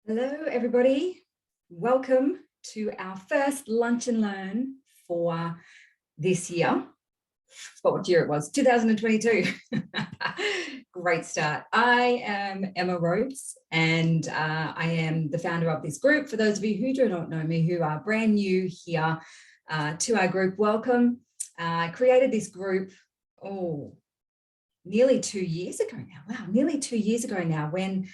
Hello, everybody. Welcome to our first Lunch and Learn for this year. What year it was, 2022. Great start. I am Emma Rhodes, and I am the founder of this group. For those of you who do not know me, who are brand new here to our group, welcome. I created this group, nearly 2 years ago now. Wow, nearly 2 years ago now, when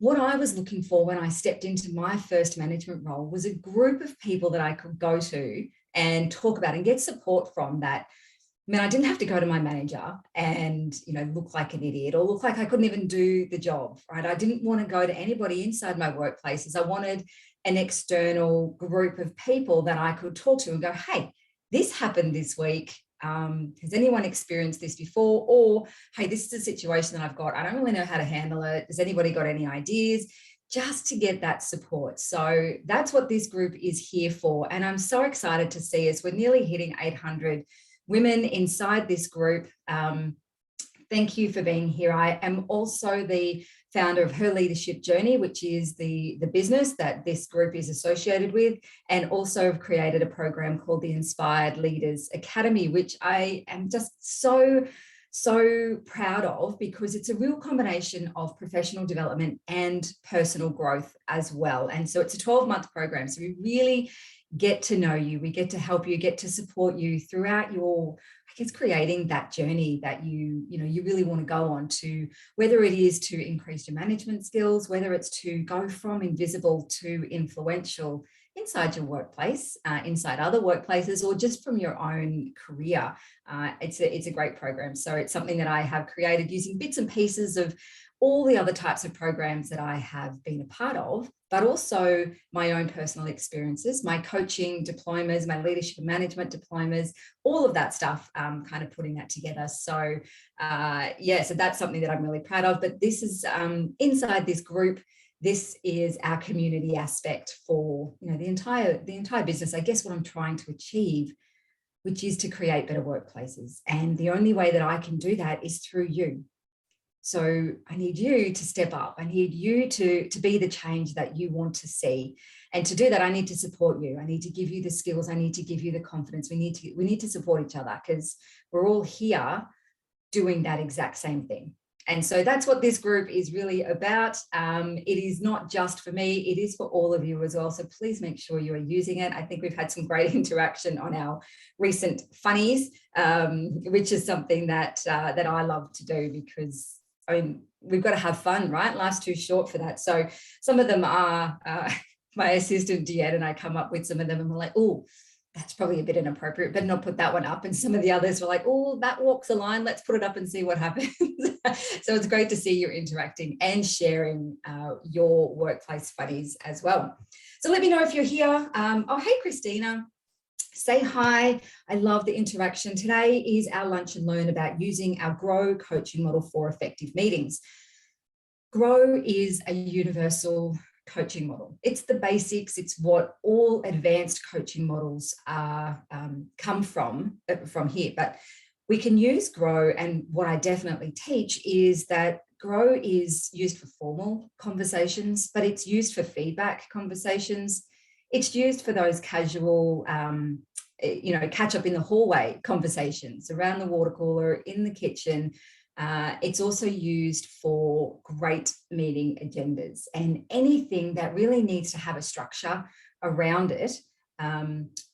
what I was looking for when I stepped into my first management role was a group of people that I could go to and talk about and get support from. That I mean, I didn't have to go to my manager and, look like an idiot or look like I couldn't even do the job, right? I didn't want to go to anybody inside my workplaces. I wanted an external group of people that I could talk to and go, hey, this happened this week. Has anyone experienced this before? Or, hey, this is a situation that I've got. I don't really know how to handle it. Has anybody got any ideas? Just to get that support. So that's what this group is here for. And I'm so excited to see us. We're nearly hitting 800 women inside this group. Thank you for being here. I am also the founder of Her Leadership Journey, which is the business that this group is associated with, and also have created a program called the Inspired Leaders Academy, which I am just so proud of, because it's a real combination of professional development and personal growth as well. And so it's a 12-month program. So we really get to know you, we get to help you, get to support you throughout your, creating that journey that you really want to go on to, whether it is to increase your management skills, whether it's to go from invisible to influential inside your workplace, inside other workplaces, or just from your own career. It's a great program. So it's something that I have created using bits and pieces of all the other types of programs that I have been a part of, but also my own personal experiences, my coaching diplomas, my leadership and management diplomas, all of that stuff, kind of putting that together. So so that's something that I'm really proud of. But this is inside this group, this is our community aspect for the entire business. I guess what I'm trying to achieve, which is to create better workplaces. And the only way that I can do that is through you. So I need you to step up. I need you to be the change that you want to see. And to do that, I need to support you. I need to give you the skills. I need to give you the confidence. We need to support each other, because we're all here doing that exact same thing. And so that's what this group is really about. It is not just for me, it is for all of you as well. So please make sure you are using it. I think we've had some great interaction on our recent funnies, which is something that I love to do, because we've got to have fun, right? Life's too short for that. So some of them are, my assistant Deanne and I come up with some of them, and we're like, oh, that's probably a bit inappropriate, but not put that one up. And some of the others were like, oh, that walks a line. Let's put it up and see what happens. So it's great to see you interacting and sharing your workplace funnies as well. So let me know if you're here. Hey, Christina. Say hi. I love the interaction. Today is our lunch and learn about using our G.R.O.W coaching model for effective meetings. G.R.O.W is a universal coaching model. It's the basics. It's what all advanced coaching models come from here. But we can use G.R.O.W, and what I definitely teach is that G.R.O.W is used for formal conversations, but it's used for feedback conversations. It's used for those casual, catch up in the hallway conversations, around the water cooler, in the kitchen. It's also used for great meeting agendas and anything that really needs to have a structure around it,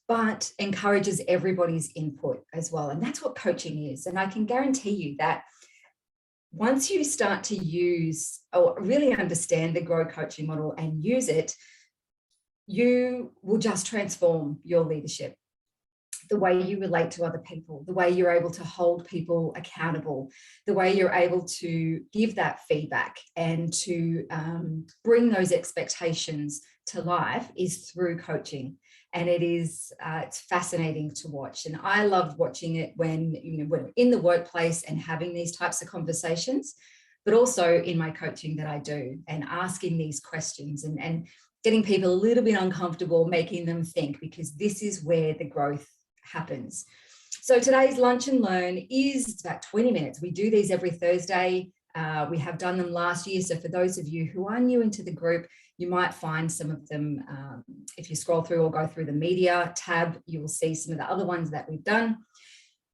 but encourages everybody's input as well. And that's what coaching is. And I can guarantee you that once you start to use or really understand the G.R.O.W coaching model and use it, you will just transform your leadership, the way you relate to other people, the way you're able to hold people accountable, the way you're able to give that feedback and to bring those expectations to life is through coaching. And it's fascinating to watch. And I love watching it when we're in the workplace and having these types of conversations, but also in my coaching that I do, and asking these questions and getting people a little bit uncomfortable, making them think, because this is where the growth happens. So today's lunch and learn is about 20 minutes. We do these every Thursday. We have done them last year. So for those of you who are new into the group, you might find some of them, if you scroll through or go through the media tab, you will see some of the other ones that we've done.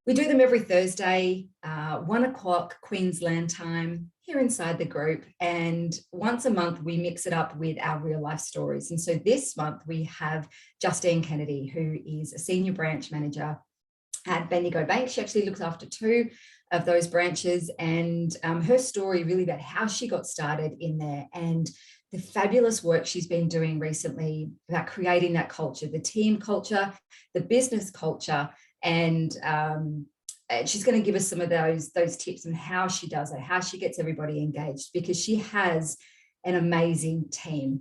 We do them every Thursday, 1 o'clock Queensland time here inside the group. And once a month, we mix it up with our real life stories. And so this month we have Justine Kennedy, who is a senior branch manager at Bendigo Bank. She actually looks after 2 of those branches, and her story really about how she got started in there and the fabulous work she's been doing recently about creating that culture, the team culture, the business culture. And she's going to give us some of those tips on how she does it, how she gets everybody engaged, because she has an amazing team.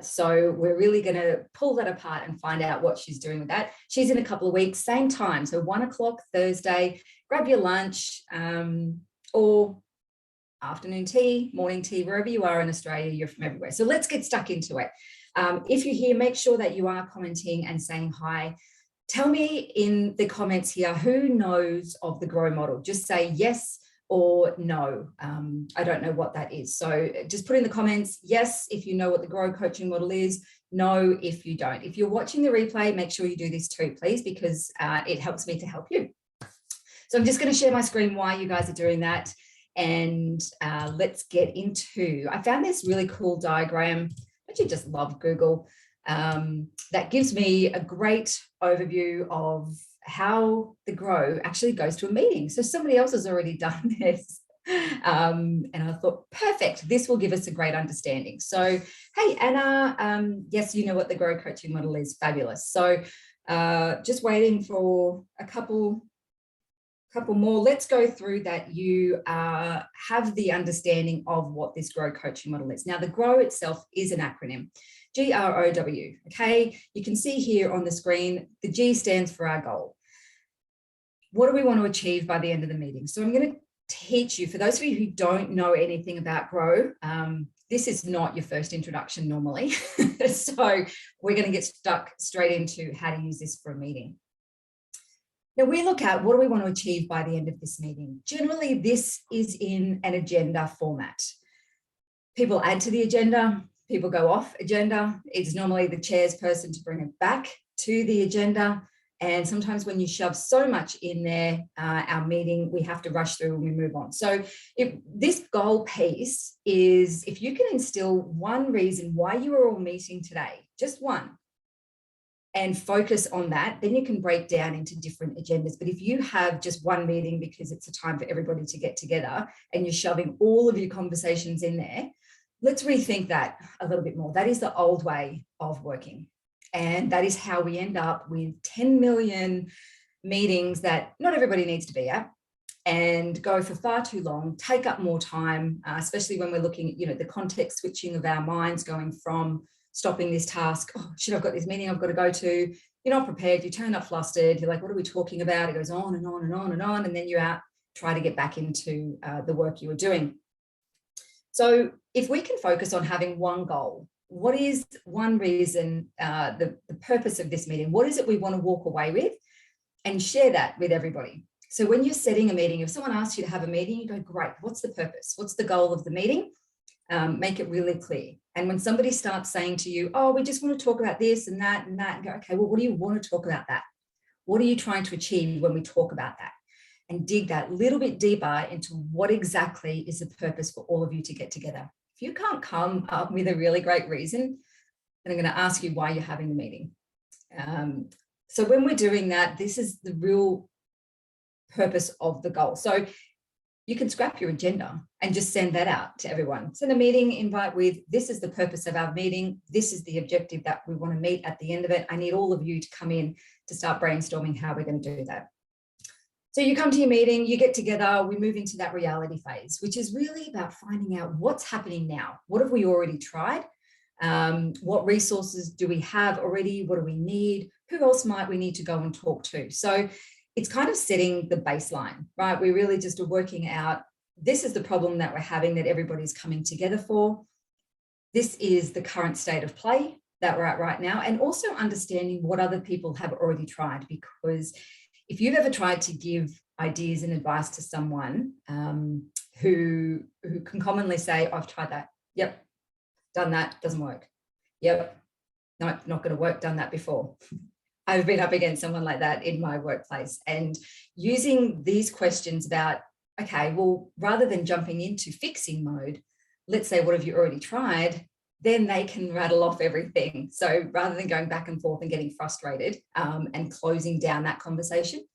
So we're really going to pull that apart and find out what she's doing with that. She's in a couple of weeks, same time. So 1 o'clock Thursday, grab your lunch or afternoon tea, morning tea, wherever you are in Australia, you're from everywhere. So let's get stuck into it. If you're here, make sure that you are commenting and saying hi. Tell me in the comments here, who knows of the G.R.O.W model? Just say yes or no. I don't know what that is. So just put in the comments, yes, if you know what the G.R.O.W coaching model is, no, if you don't. If you're watching the replay, make sure you do this too, please, because it helps me to help you. So I'm just going to share my screen while you guys are doing that. And let's get into, I found this really cool diagram. Don't you just love Google? That gives me a great overview of how the G.R.O.W actually goes to a meeting. So somebody else has already done this. And I thought, perfect, this will give us a great understanding. So, hey, Anna, yes, you know what the G.R.O.W coaching model is. Fabulous. So just waiting for a couple more. Let's go through that you have the understanding of what this G.R.O.W coaching model is. Now, the G.R.O.W itself is an acronym. G.R.O.W, okay? You can see here on the screen, the G stands for our goal. What do we want to achieve by the end of the meeting? So I'm going to teach you, for those of you who don't know anything about G.R.O.W, this is not your first introduction normally. So we're going to get stuck straight into how to use this for a meeting. Now we look at what do we want to achieve by the end of this meeting. Generally, this is in an agenda format. People add to the agenda. People go off agenda. It's normally the chair's person to bring it back to the agenda. And sometimes when you shove so much in there, our meeting, we have to rush through and we move on. So if this goal piece is, if you can instill one reason why you are all meeting today, just one, and focus on that, then you can break down into different agendas. But if you have just one meeting because it's a time for everybody to get together and you're shoving all of your conversations in there, let's rethink that a little bit more. That is the old way of working. And that is how we end up with 10 million meetings that not everybody needs to be at and go for far too long, take up more time, especially when we're looking at, the context switching of our minds, going from stopping this task, oh, shit, I've got this meeting I've got to go to. You're not prepared, you turn up flustered, you're like, what are we talking about? It goes on and on and on and on, and then you're out, try to get back into the work you were doing. So if we can focus on having one goal, what is one reason, the purpose of this meeting? What is it we want to walk away with? And share that with everybody. So when you're setting a meeting, if someone asks you to have a meeting, you go, great, what's the purpose? What's the goal of the meeting? Make it really clear. And when somebody starts saying to you, oh, we just want to talk about this and that, and go, okay, well, what do you want to talk about that? What are you trying to achieve when we talk about that? And dig that little bit deeper into what exactly is the purpose for all of you to get together. If you can't come up with a really great reason, then I'm going to ask you why you're having the meeting. So when we're doing that, this is the real purpose of the goal. So you can scrap your agenda and just send that out to everyone. Send a meeting invite with, this is the purpose of our meeting. This is the objective that we want to meet at the end of it. I need all of you to come in to start brainstorming how we're going to do that. So you come to your meeting, you get together, we move into that reality phase, which is really about finding out what's happening now. What have we already tried? What resources do we have already? What do we need? Who else might we need to go and talk to? So it's kind of setting the baseline, right? We really just are working out, this is the problem that we're having that everybody's coming together for. This is the current state of play that we're at right now, and also understanding what other people have already tried, because if you've ever tried to give ideas and advice to someone who who can commonly say, I've tried that. Yep. Done that. Doesn't work. Yep. No, not going to work. Done that before. I've been up against someone like that in my workplace, and using these questions about, okay, well, rather than jumping into fixing mode, let's say, what have you already tried? Then they can rattle off everything. So rather than going back and forth and getting frustrated and closing down that conversation,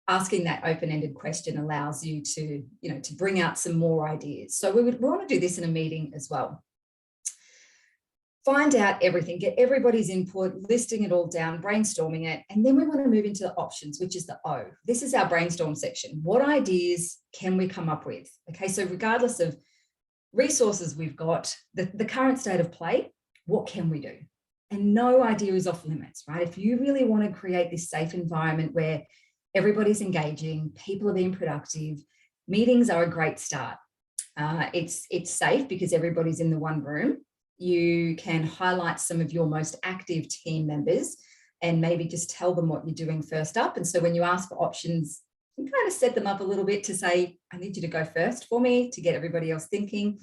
asking that open-ended question allows you to, to bring out some more ideas. So we want to do this in a meeting as well. Find out everything, get everybody's input, listing it all down, brainstorming it. And then we want to move into the options, which is the O. This is our brainstorm section. What ideas can we come up with? Okay, so regardless of resources we've got, the current state of play, what can we do? And no idea is off limits, right? If you really want to create this safe environment where everybody's engaging, people are being productive, meetings are a great start. It's safe because everybody's in the one room. You can highlight some of your most active team members and maybe just tell them what you're doing first up. And so when you ask for options, you kind of set them up a little bit to say, I need you to go first for me to get everybody else thinking.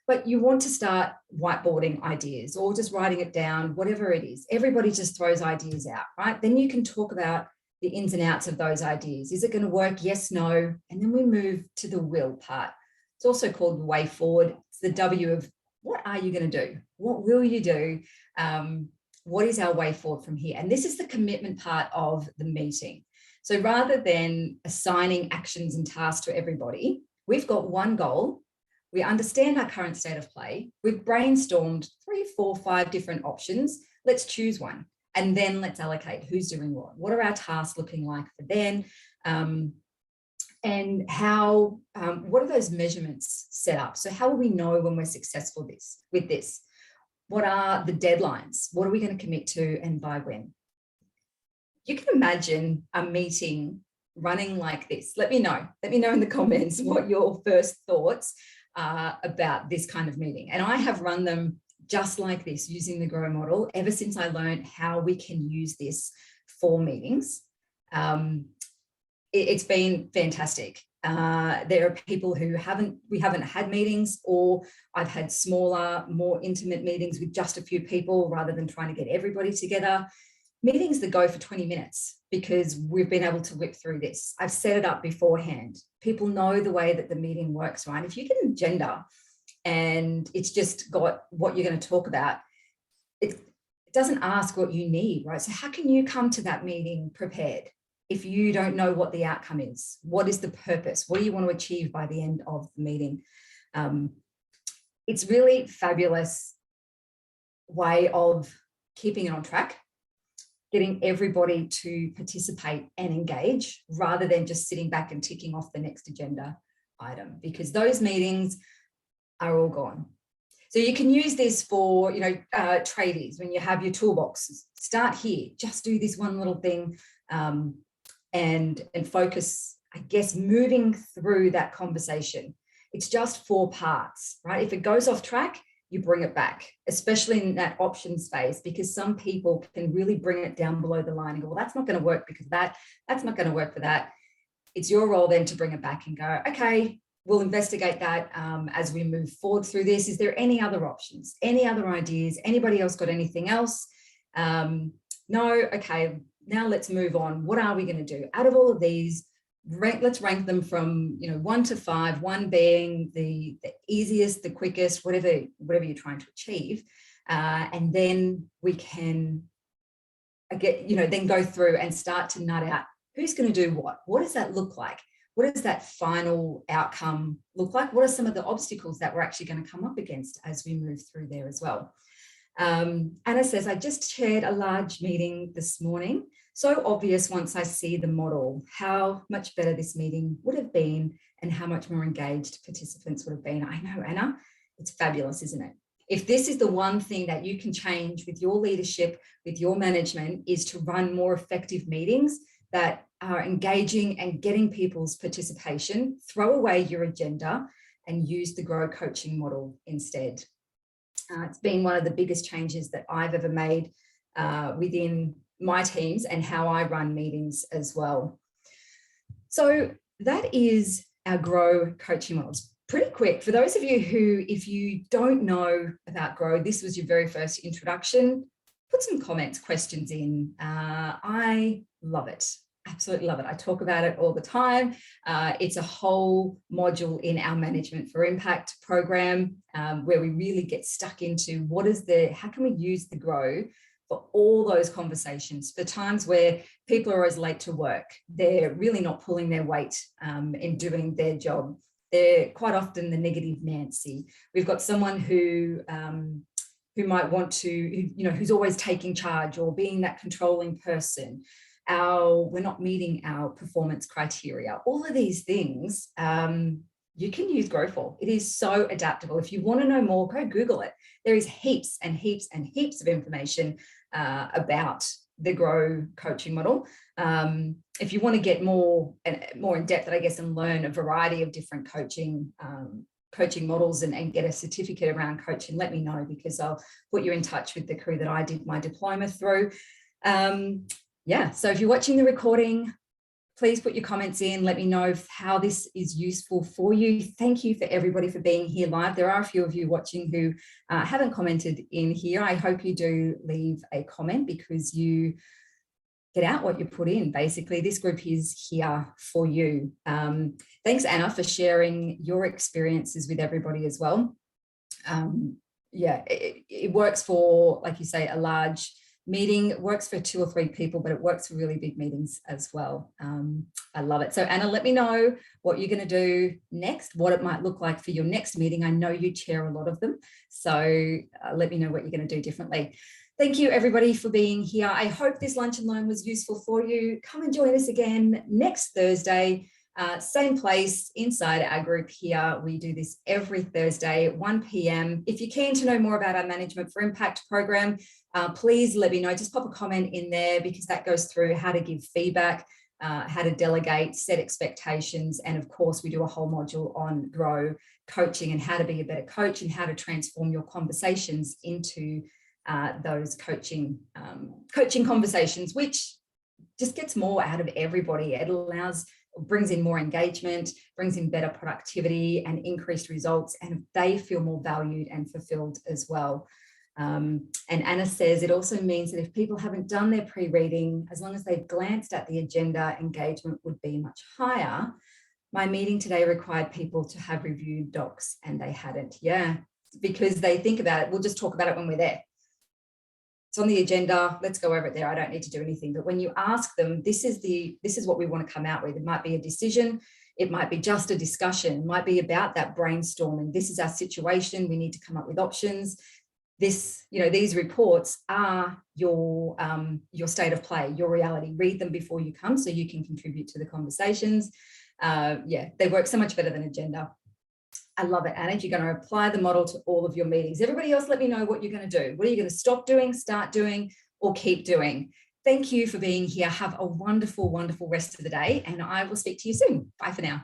But you want to start whiteboarding ideas or just writing it down, whatever it is. Everybody just throws ideas out, right? Then you can talk about the ins and outs of those ideas. Is it going to work? Yes, no. And then we move to the will part. It's also called the way forward. It's the W of what are you going to do? What will you do? What is our way forward from here? And this is the commitment part of the meeting. So rather than assigning actions and tasks to everybody, we've got one goal. We understand our current state of play. We've brainstormed 3, 4, 5 different options. Let's choose one. And then let's allocate who's doing what. What are our tasks looking like for then? And how, what are those measurements set up? So how will we know when we're successful with this? What are the deadlines? What are we going to commit to and by when? You can imagine a meeting running like this. Let me know in the comments what your first thoughts are about this kind of meeting. And I have run them just like this using the G.R.O.W model ever since I learned how we can use this for meetings. It's been fantastic. There are people who we haven't had meetings, or I've had smaller, more intimate meetings with just a few people rather than trying to get everybody together. Meetings that go for 20 minutes because we've been able to whip through this. I've set it up beforehand. People know the way that the meeting works, right? If you get an agenda and it's just got what you're going to talk about, it doesn't ask what you need, right? So how can you come to that meeting prepared if you don't know what the outcome is? What is the purpose? What do you want to achieve by the end of the meeting? It's really fabulous way of keeping it on track, getting everybody to participate and engage rather than just sitting back and ticking off the next agenda item, because those meetings are all gone. So you can use this for, tradies, when you have your toolboxes. Start here, just do this one little thing and focus, I guess, moving through that conversation. It's just 4 parts, right? If it goes off track, you bring it back, especially in that option space, because some people can really bring it down below the line and go, well, that's not going to work because that's not going to work for that. It's your role then to bring it back and go, okay, we'll investigate that as we move forward through this. Is there any other options, any other ideas? Anybody else got anything else? No? Okay, now let's move on. What are we going to do? Out of all of these, let's rank them from 1 to 5, 1 being the easiest, the quickest, whatever you're trying to achieve. And then we can then go through and start to nut out who's going to do what. What does that look like? What does that final outcome look like? What are some of the obstacles that we're actually going to come up against as we move through there as well? Anna says, I just chaired a large meeting this morning. So obvious once I see the model, how much better this meeting would have been and how much more engaged participants would have been. I know, Anna, it's fabulous, isn't it? If this is the one thing that you can change with your leadership, with your management, is to run more effective meetings that are engaging and getting people's participation, throw away your agenda and use the G.R.O.W coaching model instead. It's been one of the biggest changes that I've ever made within my teams and how I run meetings as well. So that is our G.R.O.W coaching model. It's pretty quick, for those of you who, if you don't know about G.R.O.W, this was your very first introduction, put some comments, questions in. I love it. Absolutely love it. I talk about it all the time. It's a whole module in our Management for Impact program where we really get stuck into how can we use the G.R.O.W for all those conversations, for times where people are always late to work. They're really not pulling their weight in doing their job. They're quite often the negative Nancy. We've got someone who might want to, who's always taking charge or being that controlling person. We're not meeting our performance criteria. All of these things you can use G.R.O.W for. It is so adaptable. If you want to know more, go Google it. There is heaps and heaps and heaps of information about the G.R.O.W coaching model. If you want to get more in depth, I guess, and learn a variety of different coaching models and get a certificate around coaching, let me know, because I'll put you in touch with the crew that I did my diploma through. Yeah, so if you're watching the recording, please put your comments in. Let me know how this is useful for you. Thank you for everybody for being here live. There are a few of you watching who haven't commented in here. I hope you do leave a comment, because you get out what you put in. Basically, this group is here for you. Thanks, Anna, for sharing your experiences with everybody as well. Yeah, it works for, like you say, a large meeting. It works for 2 or 3 people, but it works for really big meetings as well. I love it. So Anna, let me know what you're going to do next, what it might look like for your next meeting. I know you chair a lot of them, so let me know what you're going to do differently. Thank you, everybody, for being here. I hope this Lunch and Learn was useful for you. Come and join us again next Thursday. Same place inside our group here. We do this every Thursday at 1 p.m. If you're keen to know more about our Management for Impact program, please let me know. Just pop a comment in there, because that goes through how to give feedback, how to delegate, set expectations, and of course we do a whole module on G.R.O.W coaching and how to be a better coach and how to transform your conversations into those coaching conversations, which just gets more out of everybody. It brings in more engagement, brings in better productivity and increased results, and they feel more valued and fulfilled as well. And Anna says it also means that if people haven't done their pre-reading, as long as they've glanced at the agenda, engagement would be much higher. My meeting today required people to have reviewed docs and they hadn't. Yeah, because they think about it. We'll just talk about it when we're there. It's on the agenda. Let's go over it there. I don't need to do anything. But when you ask them, this is what we want to come out with. It might be a decision. It might be just a discussion. It might be about that brainstorming. This is our situation. We need to come up with options. These reports are your state of play, your reality. Read them before you come so you can contribute to the conversations. Yeah, they work so much better than agenda. I love it, Anna. You're going to apply the model to all of your meetings. Everybody else, let me know what you're going to do. What are you going to stop doing, start doing, or keep doing? Thank you for being here. Have a wonderful, wonderful rest of the day, and I will speak to you soon. Bye for now.